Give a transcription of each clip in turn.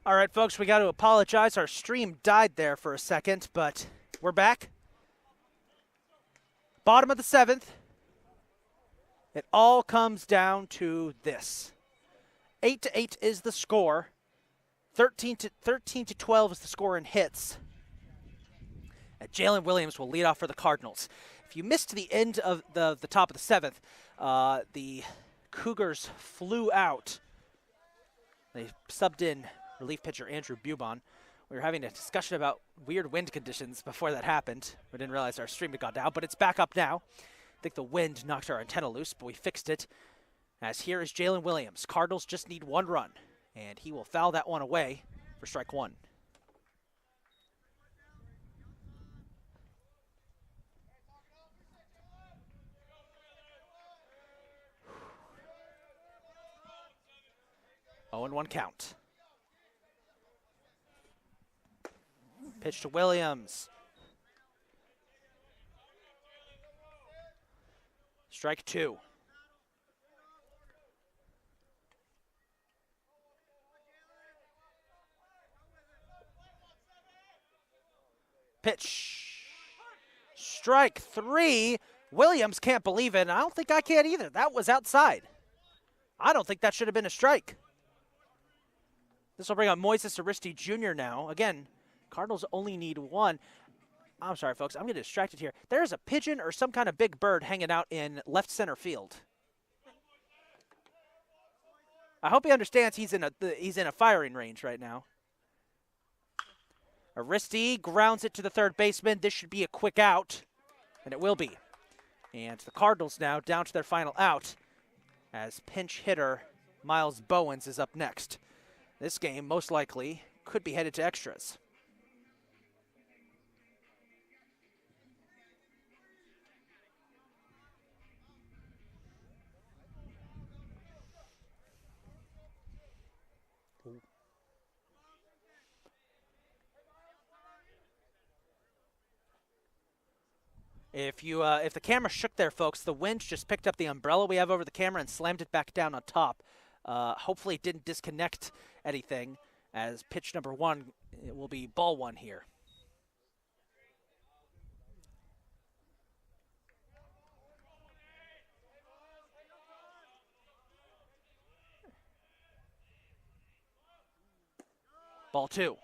All right, folks, we got to apologize. Our stream died there for a second, but we're back. Bottom of the 7th. It all comes down to this. 8-8 is the score. 13 to 12 is the score in hits. And Jalen Williams will lead off for the Cardinals. If you missed the end of the top of the 7th, the Cougars flew out. They subbed in relief pitcher Andrew Bubon. We were having a discussion about weird wind conditions before that happened. We didn't realize our stream had gone down, but it's back up now. I think the wind knocked our antenna loose, but we fixed it. As here is Jalen Williams. Cardinals just need 1 run, and he will foul that one away for strike 1. Oh, and 1 count. Pitch to Williams. Strike 2. Pitch. Strike 3. Williams can't believe it, and I don't think I can either. That was outside. I don't think that should have been a strike. This will bring up Moises Aristi Jr. now. Again, Cardinals only need 1. I'm sorry, folks. I'm getting distracted here. There's a pigeon or some kind of big bird hanging out in left center field. I hope he understands he's in a firing range right now. Aristi grounds it to the third baseman. This should be a quick out, and it will be. And the Cardinals now down to their final out as pinch hitter Miles Bowens is up next. This game, most likely, could be headed to extras. If the camera shook there, folks, the wind just picked up the umbrella we have over the camera and slammed it back down on top. Hopefully it didn't disconnect anything, as pitch number 1, it will be ball 1 here. Ball 2.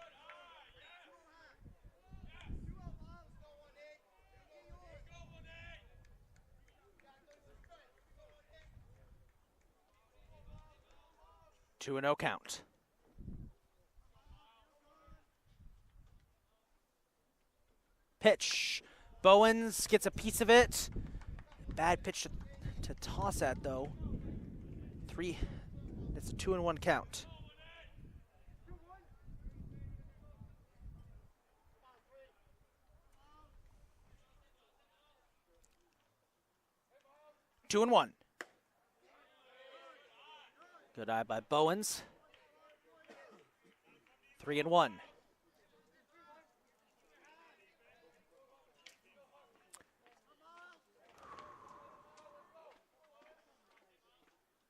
Two and 0 count. Pitch. Bowens gets a piece of it. Bad pitch to toss at, though. 3. It's a 2 and 1 count. Two and 1. Good eye by Bowens. 3 and 1.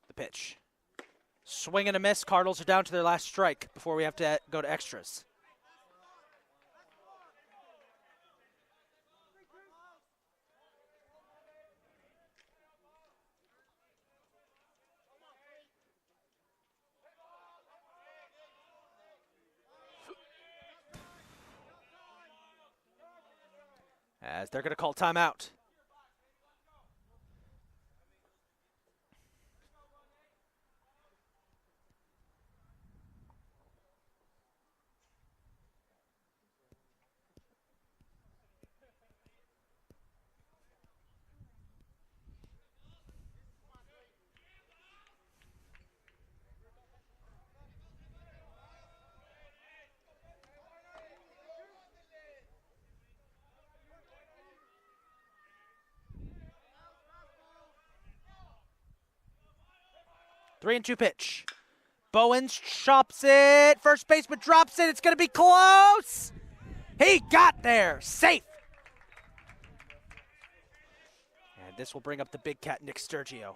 The pitch. Swing and a miss. Cardinals are down to their last strike before we have to go to extras. As they're going to call timeout. Three and 2 pitch. Bowens chops it. First baseman drops it. It's going to be close. He got there. Safe. And this will bring up the big cat, Nick Sturgio.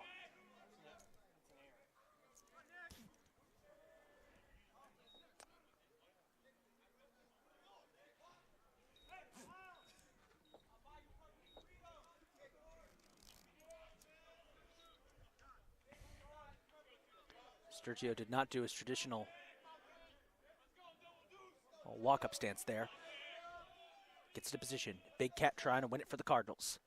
Sturgio did not do his traditional walk-up stance there. Gets into position. Big Cat trying to win it for the Cardinals.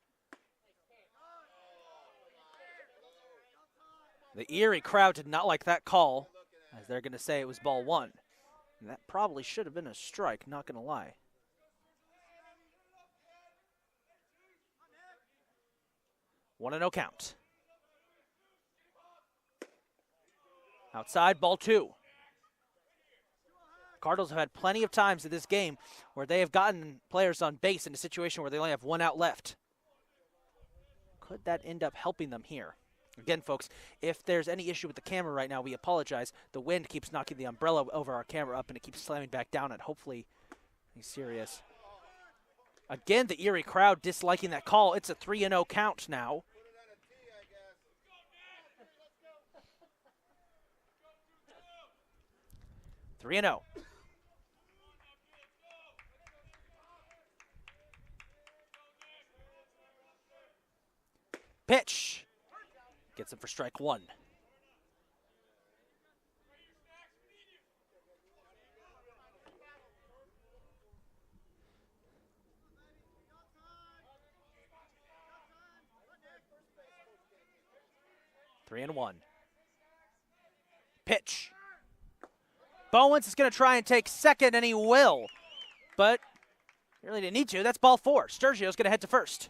The Erie crowd did not like that call, as they're going to say it was ball one. And that probably should have been a strike, not going to lie. One and no count. Outside, ball two. Cardinals have had plenty of times in this game where they have gotten players on base in a situation where they only have one out left. Could that end up helping them here? Again, folks, if there's any issue with the camera right now, we apologize. The wind keeps knocking the umbrella over our camera up, and it keeps slamming back down it. Hopefully, he's serious. Again, the Erie crowd disliking that call. It's a 3-0 count now. Three and 0. Pitch. Gets him for strike one. Three and one. Pitch. Bowens is going to try and take second, and he will. But he really didn't need to. That's ball four. Sturgio's going to head to first.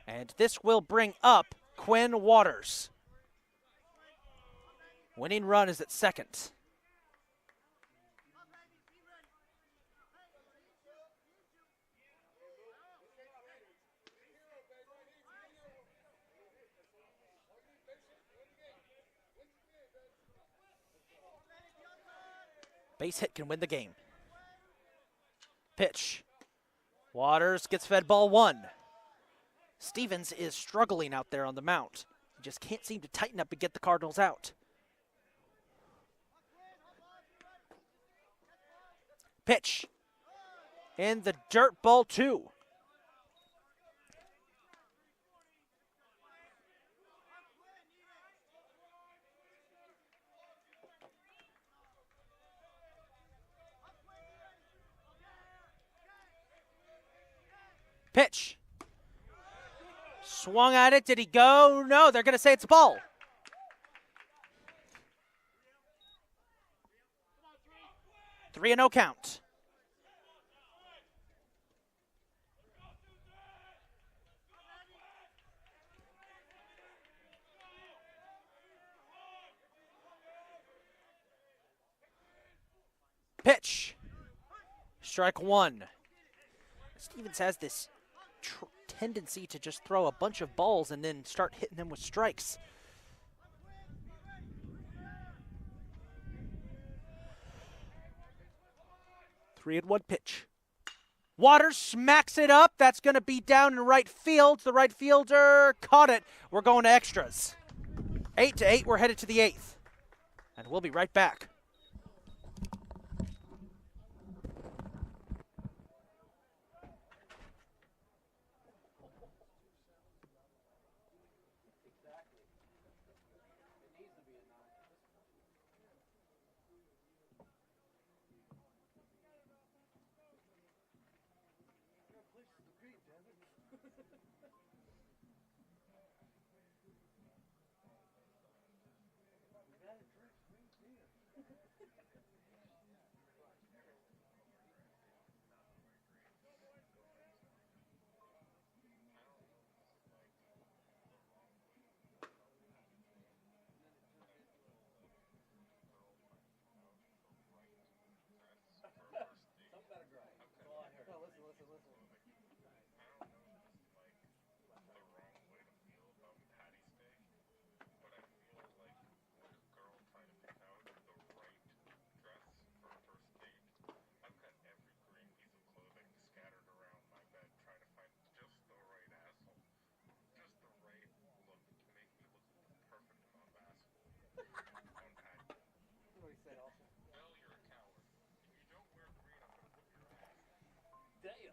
And this will bring up Quinn Waters. Winning run is at second. Base hit can win the game. Pitch. Waters gets fed ball one. Stevens is struggling out there on the mound. He just can't seem to tighten up and get the Cardinals out. Pitch. In the dirt, ball two. Pitch. Swung at it. Did he go? No, they're going to say it's a ball. 3-0 count. Pitch. Strike one. Stevens has this tendency to just throw a bunch of balls and then start hitting them with strikes. Three and one pitch. Waters smacks it up. That's going to be down in right field. The right fielder caught it. We're going to extras. 8-8. We're headed to the eighth. And we'll be right back.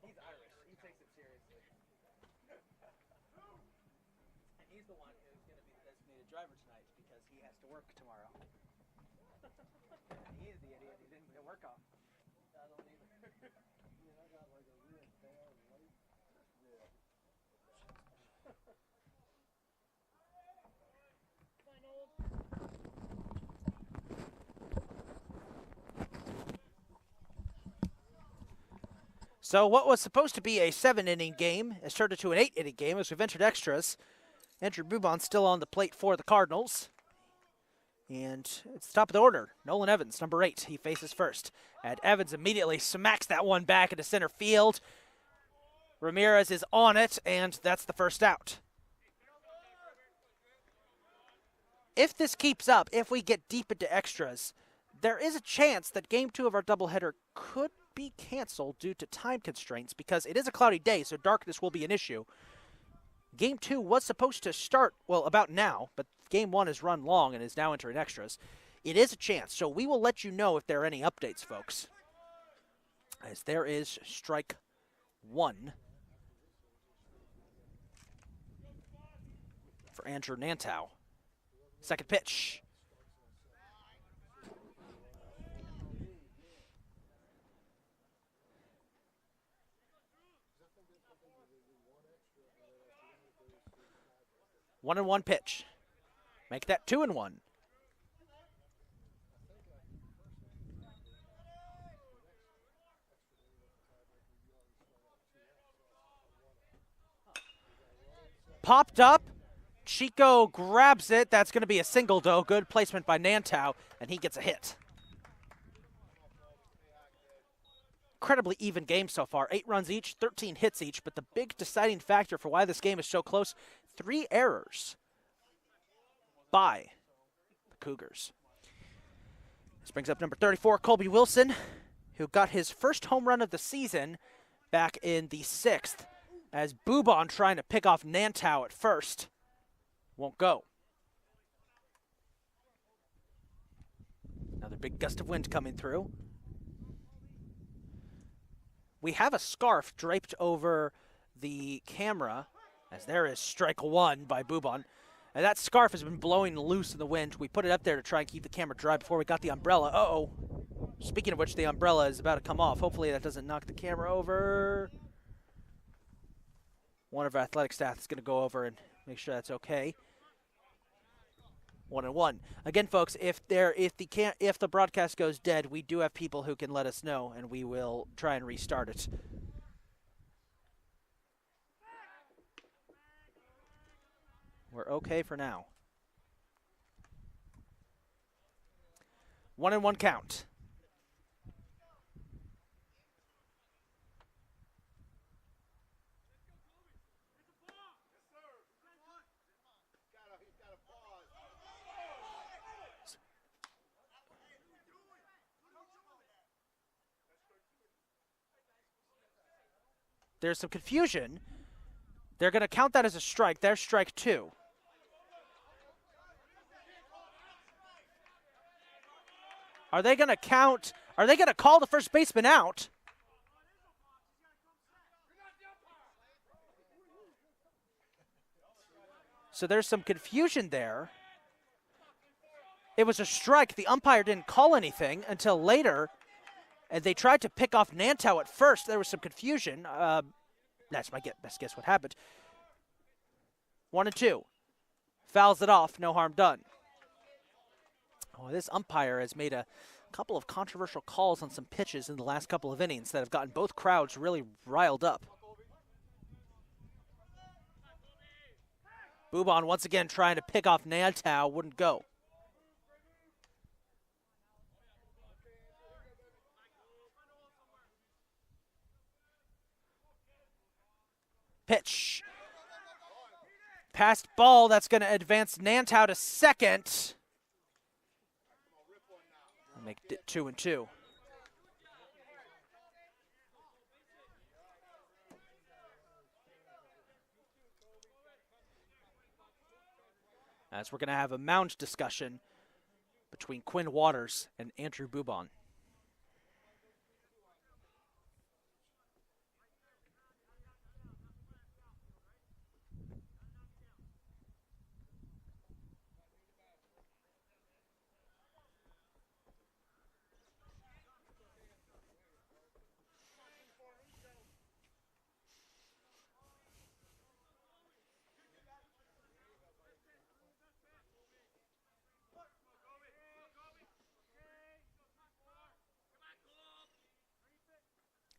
He's Irish. He takes it seriously. And he's the one who's going to be the designated driver tonight because he has to work tomorrow. He is the idiot. He didn't get work off. I don't either. I got like a real bad light. So what was supposed to be a 7-inning game has turned into an 8-inning game as we've entered extras. Andrew Bubon still on the plate for the Cardinals. And it's top of the order. Nolan Evans, number 8. He faces first. And Evans immediately smacks that one back into center field. Ramirez is on it, and that's the first out. If this keeps up, if we get deep into extras, there is a chance that Game 2 of our doubleheader could be canceled due to time constraints because it is a cloudy day, so darkness will be an issue. Game 2 was supposed to start, well, about now, but Game 1 is run long and is now entering extras. It is a chance, so we will let you know if there are any updates, folks. As there is strike 1 for Andrew Nantow. Second pitch. One and one pitch. Make that 2-1. Popped up. Chico grabs it. That's going to be a single, though. Good placement by Nantow, and he gets a hit. Incredibly even game so far. 8 runs each, 13 hits each, but the big deciding factor for why this game is so close, 3 errors by the Cougars. This brings up number 34, Colby Wilson, who got his first home run of the season back in the 6th, as Bubon trying to pick off Nantow at first. Won't go. Another big gust of wind coming through. We have a scarf draped over the camera, as there is strike 1 by Bubon. And that scarf has been blowing loose in the wind. We put it up there to try and keep the camera dry before we got the umbrella. Uh-oh. Speaking of which, the umbrella is about to come off. Hopefully that doesn't knock the camera over. One of our athletic staff is going to go over and make sure that's okay. 1-1. Again, folks, if the broadcast goes dead, we do have people who can let us know, and we will try and restart it. We're okay for now. 1-1 count. There's some confusion. They're going to count that as a strike. There's strike 2. Are they going to count? Are they going to call the first baseman out? So there's some confusion there. It was a strike. The umpire didn't call anything until later. And they tried to pick off Nantow at first. There was some confusion. That's my best guess what happened. 1-2. Fouls it off. No harm done. Oh, this umpire has made a couple of controversial calls on some pitches in the last couple of innings that have gotten both crowds really riled up. Bubon once again trying to pick off Nantow. Wouldn't go. Pitch. Passed ball. That's going to advance Nantow to second. I'll make it 2-2. As we're going to have a mound discussion between Quinn Waters and Andrew Bubon.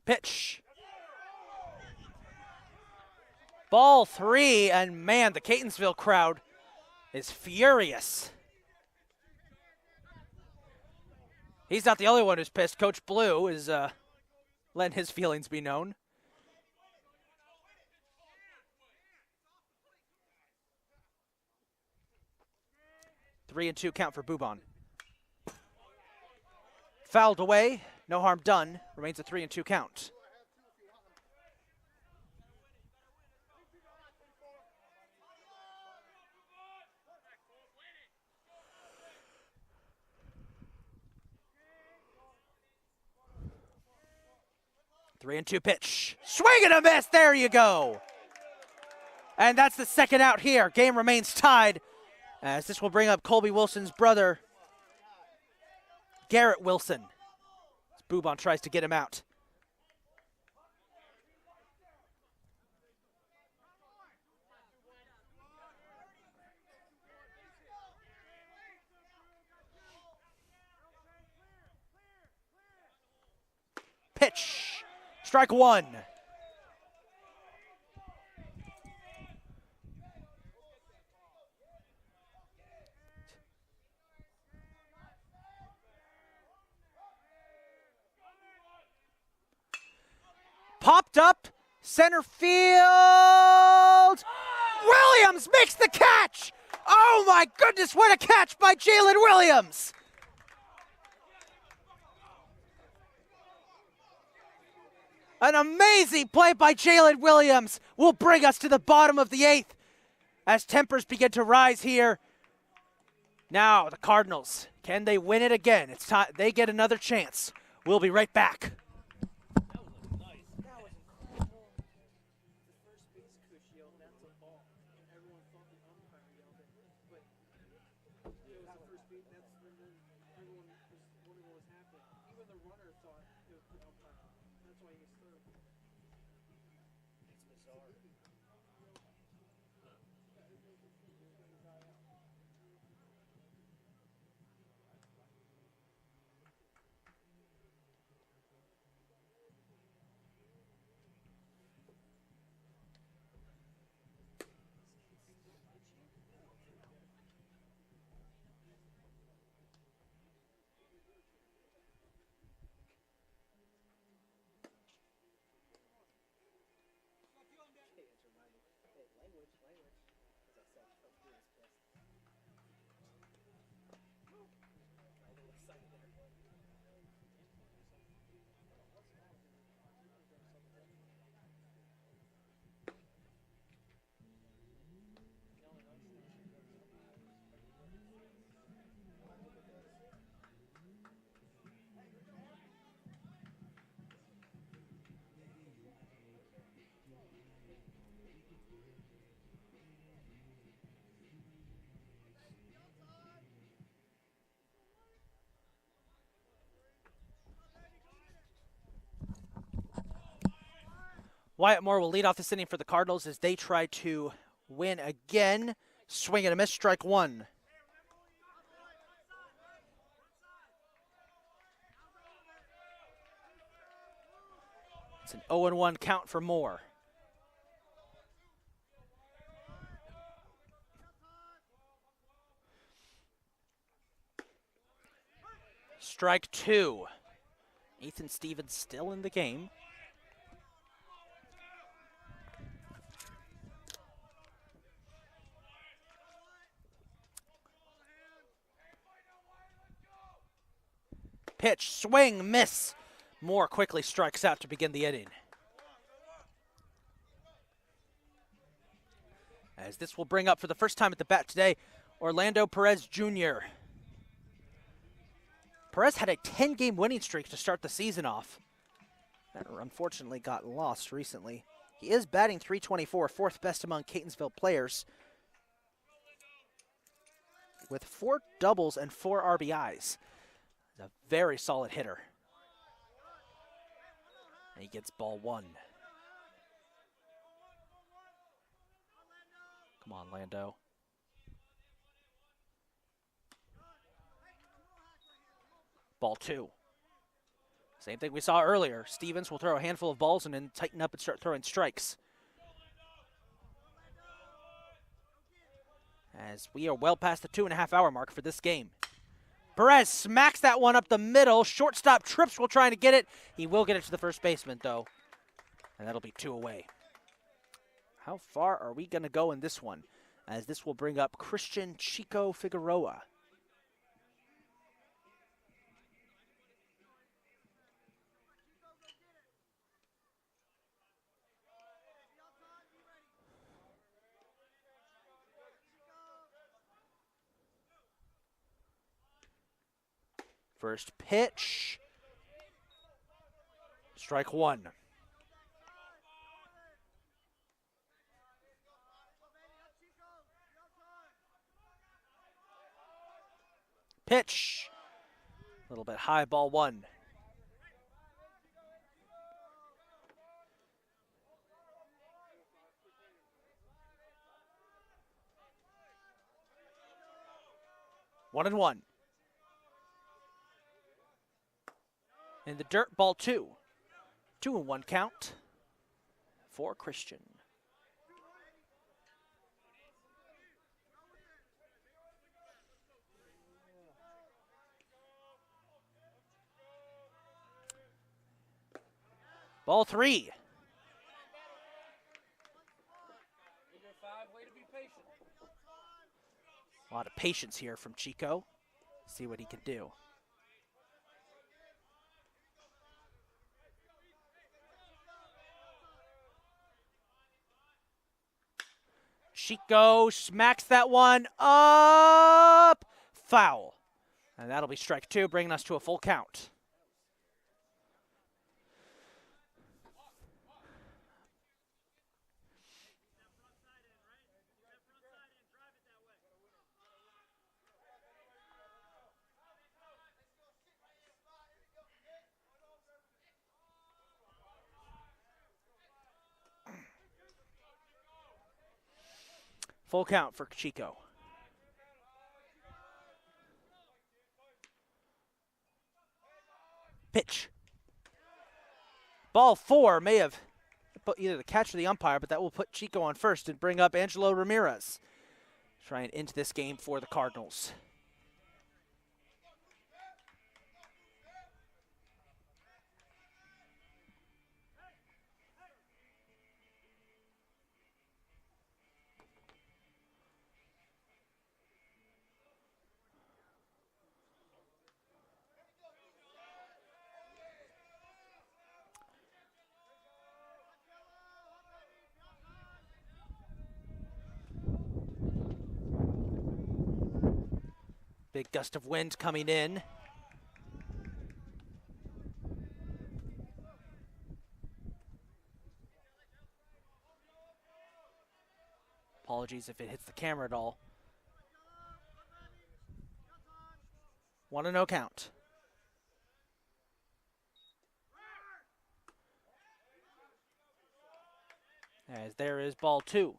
Pitch. Ball 3, and man, the Catonsville crowd is furious. He's not the only one who's pissed. Coach Blue is letting his feelings be known. Three and two count for Boubon. Fouled away, no harm done. Remains a 3-2 count. Three and two pitch. Swing and a miss. There you go. And that's the second out here. Game remains tied, as this will bring up Colby Wilson's brother, Garrett Wilson. As Boubon tries to get him out. Pitch. Strike one. Popped up, center field. Williams makes the catch. Oh my goodness, what a catch by Jalen Williams. An amazing play by Jalen Williams will bring us to the bottom of the 8th as tempers begin to rise here. Now the Cardinals, can they win it again? It's time they get another chance. We'll be right back. Wyatt Moore will lead off this inning for the Cardinals as they try to win again. Swing and a miss, strike one. It's an 0-1 count for Moore. Strike two. Ethan Stevens still in the game. Pitch, swing, miss. Moore quickly strikes out to begin the inning. As this will bring up for the first time at the bat today, Orlando Perez Jr. Perez had a 10-game winning streak to start the season off. That unfortunately got lost recently. He is batting .324, fourth best among Catonsville players, with 4 doubles and 4 RBIs. He's a very solid hitter. And he gets ball one. Come on, Lando. Ball two. Same thing we saw earlier. Stevens will throw a handful of balls and then tighten up and start throwing strikes. As we are well past the 2.5-hour mark for this game. Perez smacks that one up the middle. Shortstop trips while trying to get it. He will get it to the first baseman, though. And that'll be 2 away. How far are we going to go in this one? As this will bring up Christian Chico Figueroa. First pitch. Strike one. Pitch. A little bit high, ball one. One and one. In the dirt, ball two. 2-1 count for Christian. Ball three. A lot of patience here from Chico. See what he can do. Chico smacks that one up. Foul. And that'll be strike two, bringing us to a full count. Full count for Chico. Pitch. Ball four may have put either the catcher or the umpire, but that will put Chico on first and bring up Angelo Ramirez. Trying into this game for the Cardinals. Big gust of wind coming in. Apologies if it hits the camera at all. 1-0 count. As there is ball two.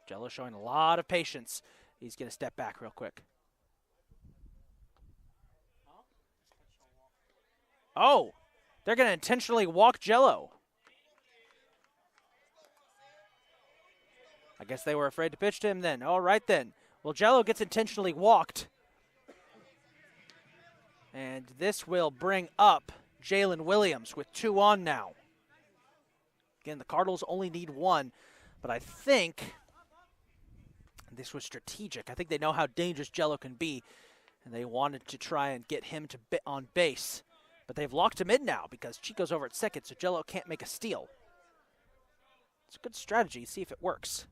Jello showing a lot of patience. He's going to step back real quick. Oh, they're going to intentionally walk Jello. I guess they were afraid to pitch to him then. All right then. Well, Jello gets intentionally walked. And this will bring up Jalen Williams with 2 on now. Again, the Cardinals only need 1, but I think this was strategic. I think they know how dangerous Jello can be, and they wanted to try and get him to on base. But they've locked him in now because Chico's over at second, so Jello can't make a steal. It's a good strategy. See if it works.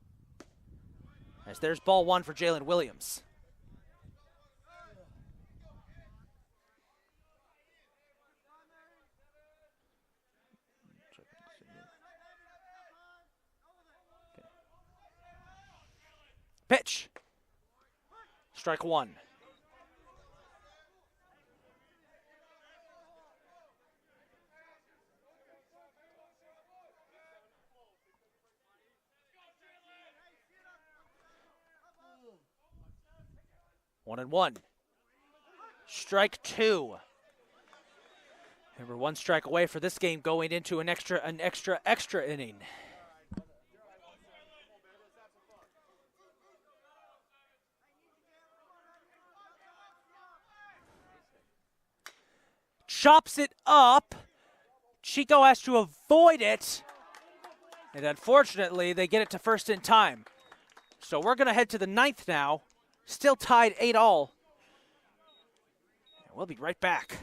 As there's ball one for Jalen Williams. Pitch. Strike one. 1-1. Strike 2. And we're 1 strike away for this game going into an extra inning. Chops it up. Chico has to avoid it. And unfortunately, they get it to first in time. So we're going to head to the 9th now. Still tied 8-all. We'll be right back.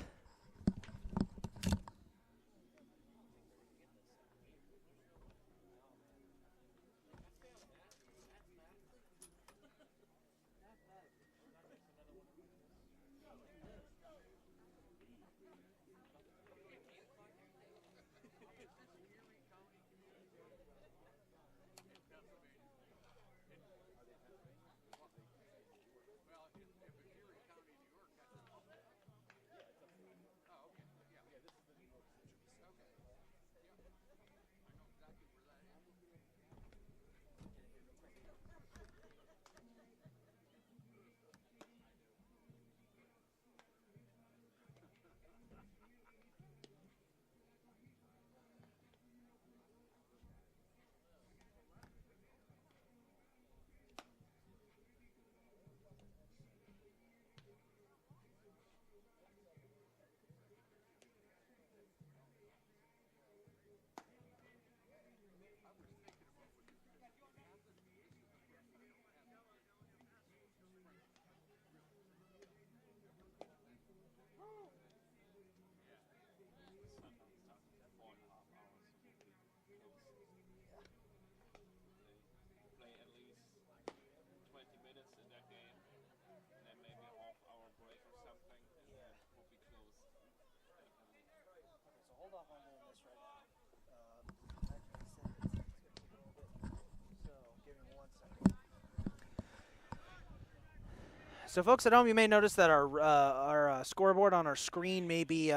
So, folks at home, you may notice that our scoreboard on our screen may be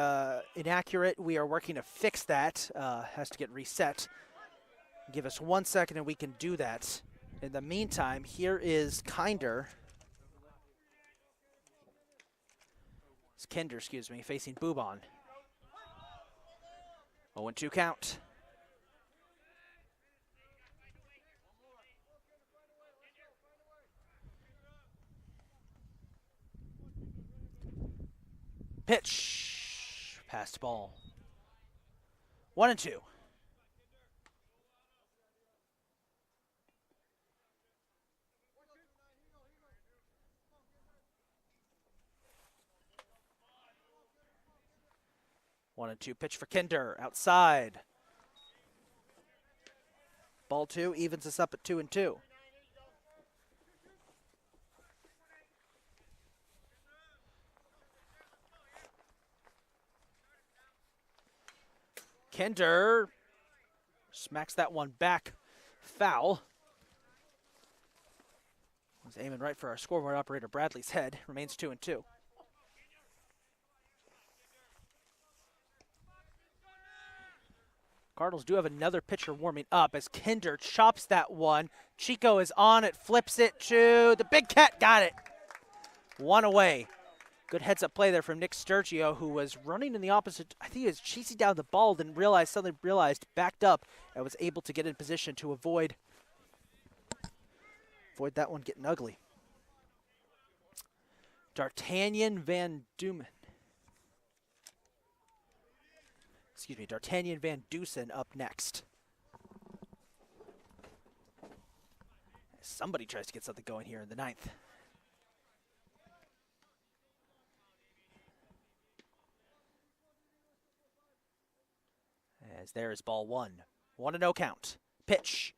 inaccurate. We are working to fix that. Has to get reset. Give us 1 second and we can do that. In the meantime, here is Kinder. It's Kinder, excuse me, facing Boobon. 0-2 count. Pitch. Passed ball. 1-2. One and two pitch for Kinder outside. Ball 2 evens us up at 2-2. Kinder smacks that one back. Foul. Was aiming right for our scoreboard operator Bradley's head. Remains 2-2. Cardinals do have another pitcher warming up as Kinder chops that one. Chico is on it, flips it to the big cat. Got it. One away. Good heads-up play there from Nick Sturgio, who was running in the opposite. I think he was chasing down the ball, then suddenly realized, backed up, and was able to get in position to avoid that one getting ugly. D'Artagnan Van Dusen up next. Somebody tries to get something going here in the 9th. As there is ball 1. 1-0 count. Pitch.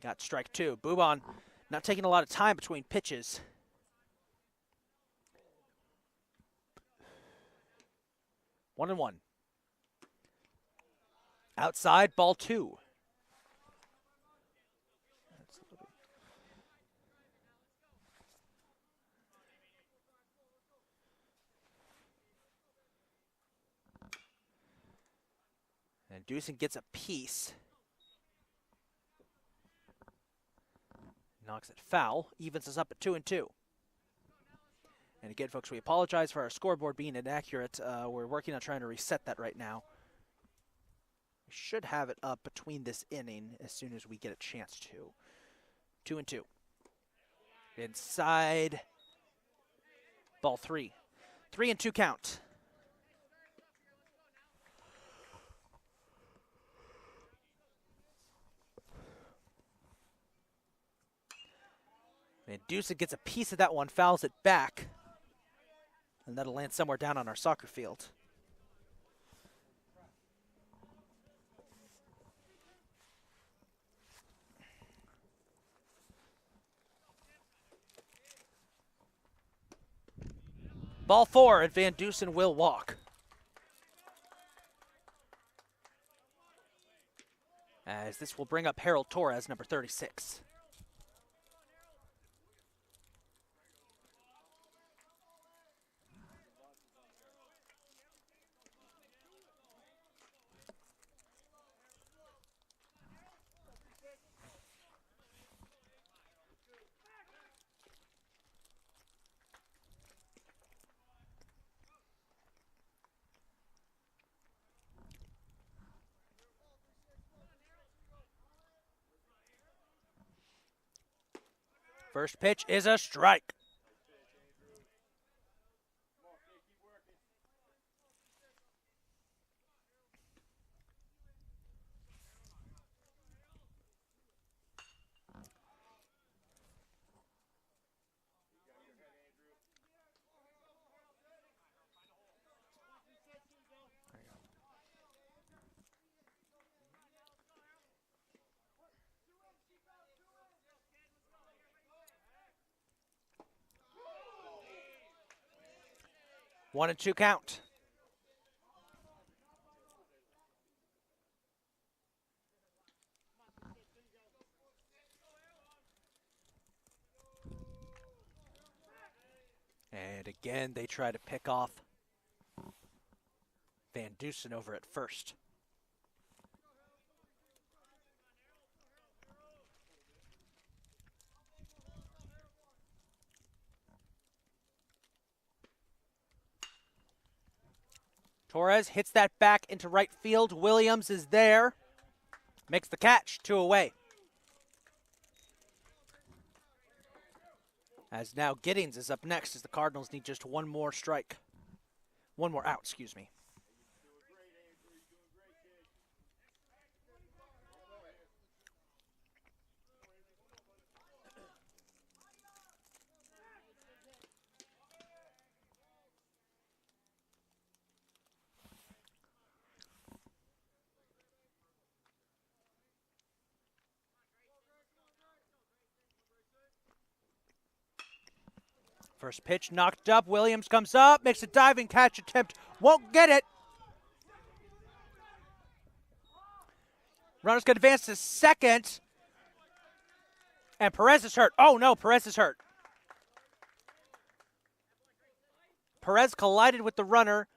Got strike 2. Boobon not taking a lot of time between pitches. One and one. Outside, ball 2. And Dusen gets a piece. knocks it foul, evens us up at 2-2. And again, folks, we apologize for our scoreboard being inaccurate. We're working on trying to reset that right now. We should have it up between this inning as soon as we get a chance to. 2-2. Inside. Ball 3. 3-2 count. And Deuce gets a piece of that one, fouls it back. And that'll land somewhere down on our soccer field. Ball 4, and Van Dusen will walk. As this will bring up Harold Torres, number 36. First pitch is a strike. One and two count. And again, they try to pick off Van Dusen over at first. Torres hits that back into right field. Williams is there. Makes the catch, 2 away. As now Giddings is up next as the Cardinals need just one more strike. One more out, excuse me. First pitch knocked up. Williams comes up, makes a diving catch attempt. Won't get it. Runner's going to advance to second. And Perez is hurt. Oh, no, Perez is hurt. Perez collided with the runner.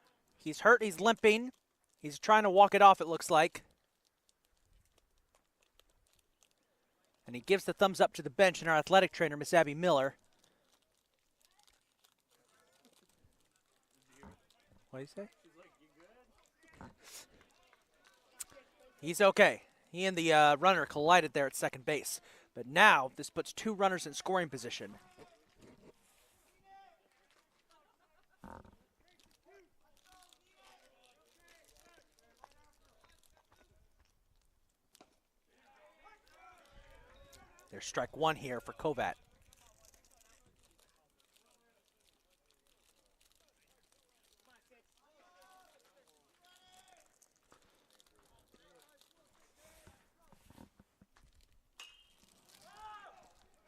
He's hurt. He's limping. He's trying to walk it off, it looks like. And he gives the thumbs up to the bench and our athletic trainer, Miss Abby Miller. What do you say? He's okay. He and the runner collided there at second base. But now this puts 2 runners in scoring position. There's strike 1 here for Kovat.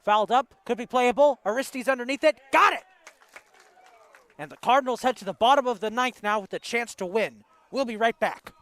Fouled up, could be playable. Aristides underneath it, got it! And the Cardinals head to the bottom of the 9th now with a chance to win. We'll be right back.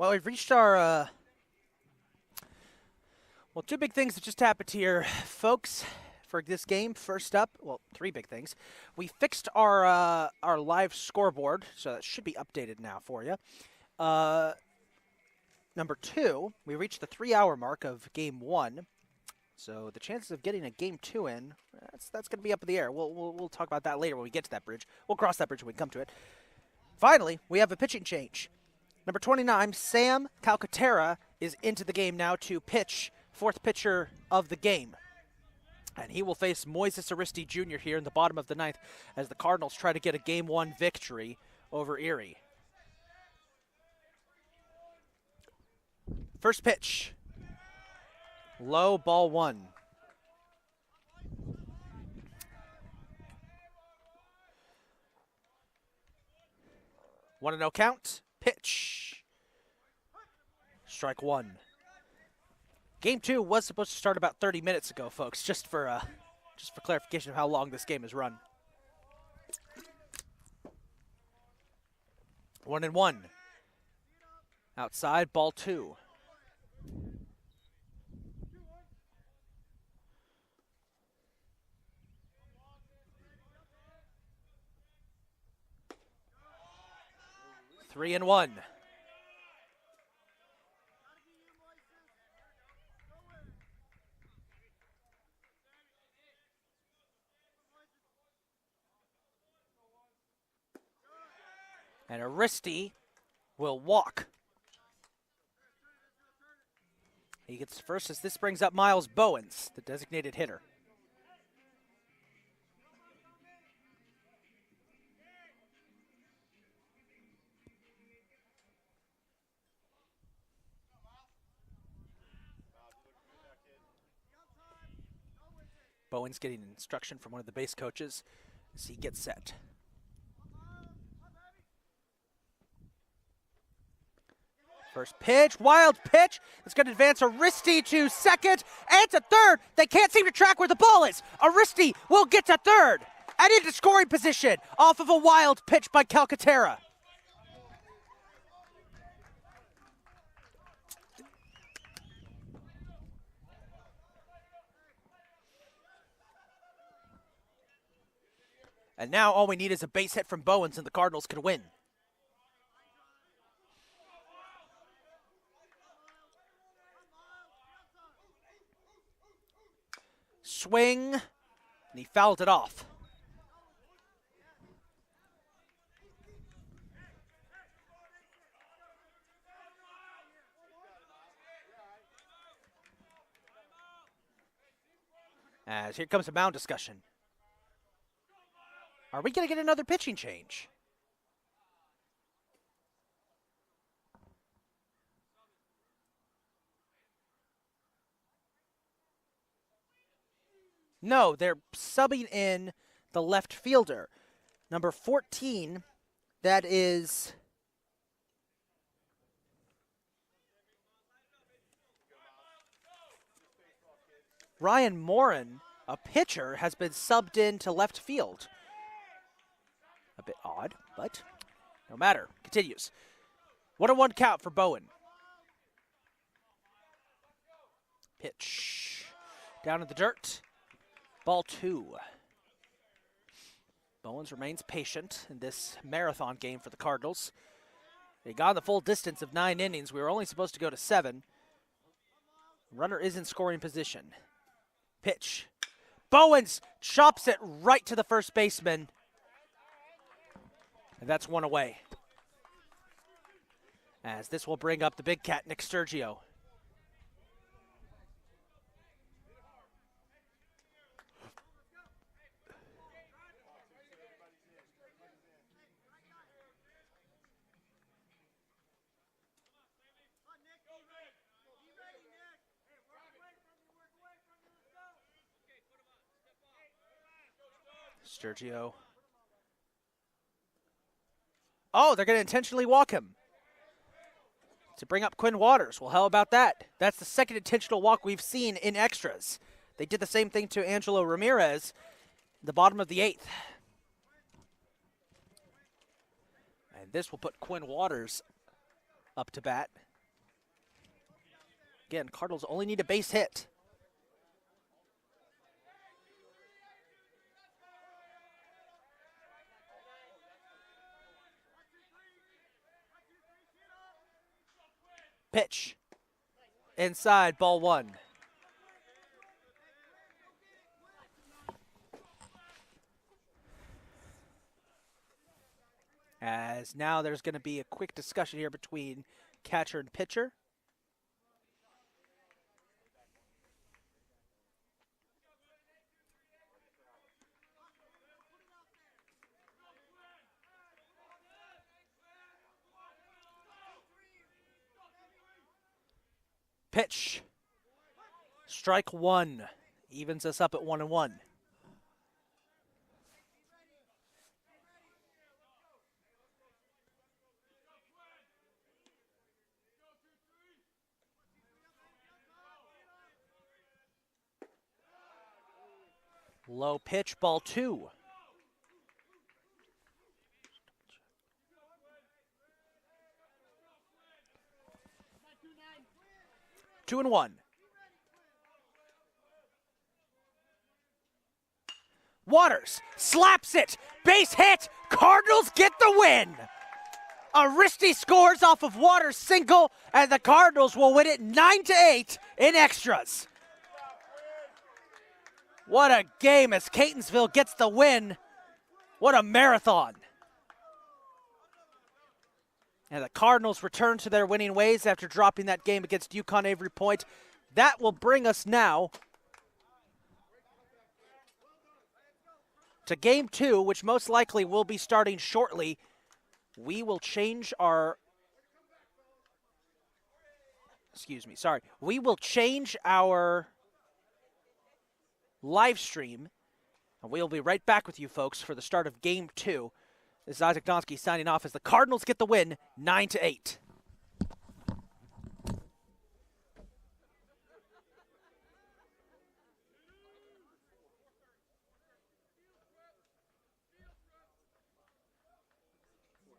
Well, we've reached our, well, two big things that just happened here, folks, for this game. First up, well, three big things. We fixed our live scoreboard, so that should be updated now for you. Number two, we reached the 3-hour mark of game one. So the chances of getting a game two in, that's going to be up in the air. We'll talk about that later when we get to that bridge. We'll cross that bridge when we come to it. Finally, we have a pitching change. Number 29, Sam Calcaterra is into the game now to pitch, fourth pitcher of the game. And he will face Moises Aristi Jr. here in the bottom of the ninth as the Cardinals try to get a game one victory over Erie. First pitch. Low, ball one. One and no count. Pitch. Strike one. Game two was supposed to start about 30 minutes ago, folks, just for clarification of how long this game is run. 1-1. Outside, ball two. Three and one. And Aristi will walk. He gets first as this brings up Miles Bowens, the designated hitter. Bowens getting instruction from one of the base coaches as he gets set. First pitch, wild pitch. It's going to advance Aristi to second and to third. They can't seem to track where the ball is. Aristi will get to third and into scoring position off of a wild pitch by Calcaterra. And now all we need is a base hit from Bowens and the Cardinals can win. Swing, and he fouled it off. As here comes a mound discussion. Are we going to get another pitching change? No, they're subbing in the left fielder. Number 14, that is Ryan Morin, a pitcher, has been subbed in to left field. A bit odd, but no matter. Continues. 1-1 count for Bowen. Pitch. Down in the dirt. Ball two. Bowens remains patient in this marathon game for the Cardinals. They got the full distance of 9 innings. We were only supposed to go to 7. Runner is in scoring position. Pitch. Bowens chops it right to the first baseman. And that's one away. As this will bring up the big cat, Nick Sturgio. Sturgio. Oh, they're going to intentionally walk him to bring up Quinn Waters. Well, how about that? That's the second intentional walk we've seen in extras. They did the same thing to Angelo Ramirez, the bottom of the 8th. And this will put Quinn Waters up to bat Again, Cardinals only need a base hit. Pitch. Inside, ball 1. As now there's going to be a quick discussion here between catcher and pitcher. Pitch. Strike 1. Evens us up at 1-1. Low pitch, ball 2. Two and 1. Waters slaps it. Base hit. Cardinals get the win. Aristi scores off of Waters' single, and the Cardinals will win it 9-8 in extras. What a game as Catonsville gets the win. What a marathon. And the Cardinals return to their winning ways after dropping that game against UConn Avery Point. That will bring us now to game 2, which most likely will be starting shortly. We will change our, we will change our live stream, and we'll be right back with you folks for the start of game 2. This is Isaac Donsky signing off as the Cardinals get the win 9-8.